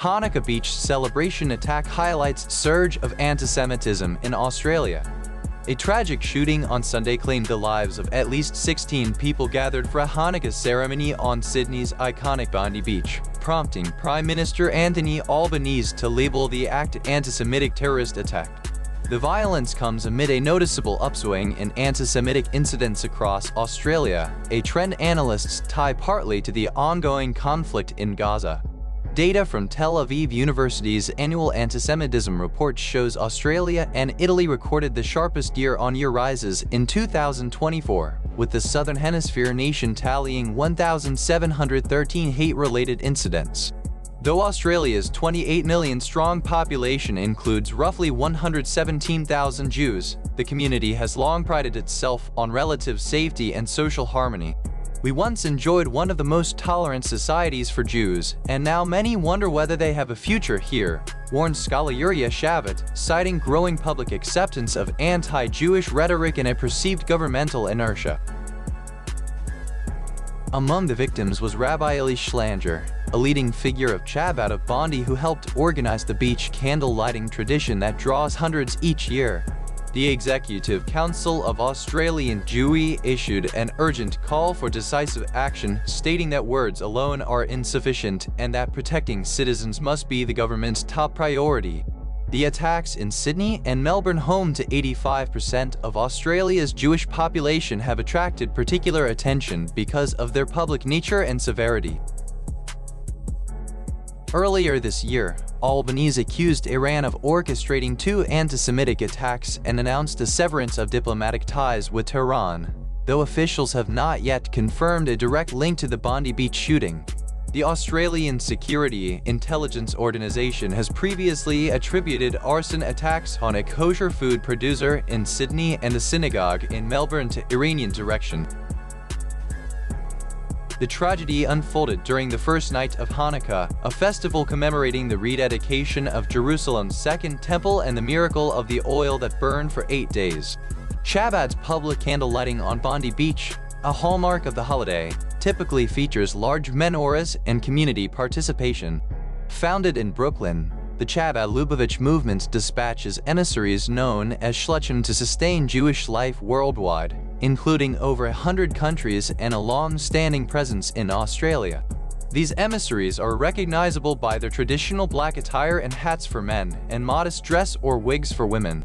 Hanukkah beach celebration attack highlights surge of antisemitism in Australia. A tragic shooting on Sunday claimed the lives of at least 16 people gathered for a Hanukkah ceremony on Sydney's iconic Bondi beach, prompting Prime Minister Anthony Albanese to label the act anti-Semitic terrorist attack. The violence comes amid a noticeable upswing in anti-Semitic incidents across Australia, a trend analysts tie partly to the ongoing conflict in Gaza. Data from Tel Aviv University's annual antisemitism report shows Australia and Italy recorded the sharpest year-on-year rises in 2024, with the Southern Hemisphere nation tallying 1,713 hate-related incidents. Though Australia's 28 million-strong population includes roughly 117,000 Jews, the community has long prided itself on relative safety and social harmony. We once enjoyed one of the most tolerant societies for Jews, and now many wonder whether they have a future here, warned scholar Uriah Shavit, citing growing public acceptance of anti-Jewish rhetoric and a perceived governmental inertia. Among the victims was Rabbi Eli Schlanger, a leading figure of Chabad of Bondi who helped organize the beach candle lighting tradition that draws hundreds each year. The Executive Council of Australian Jewry issued an urgent call for decisive action, stating that words alone are insufficient and that protecting citizens must be the government's top priority. The attacks in Sydney and Melbourne, home to 85% of Australia's Jewish population, have attracted particular attention because of their public nature and severity. Earlier this year, Albanese accused Iran of orchestrating two anti-Semitic attacks and announced a severance of diplomatic ties with Tehran, though officials have not yet confirmed a direct link to the Bondi beach shooting. The Australian Security Intelligence Organisation has previously attributed arson attacks on a kosher food producer in Sydney and a synagogue in Melbourne to Iranian direction. The tragedy unfolded during the first night of Hanukkah, a festival commemorating the rededication of Jerusalem's Second Temple and the miracle of the oil that burned for 8 days. Chabad's public candle lighting on Bondi Beach, a hallmark of the holiday, typically features large menorahs and community participation. Founded in Brooklyn, the Chabad Lubavitch movement dispatches emissaries known as shluchim to sustain Jewish life worldwide, including over 100 countries and a long-standing presence in Australia. These emissaries are recognizable by their traditional black attire and hats for men, and modest dress or wigs for women.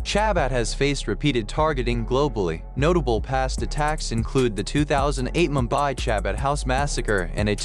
Chabad has faced repeated targeting globally. Notable past attacks include the 2008 Mumbai Chabad House massacre and a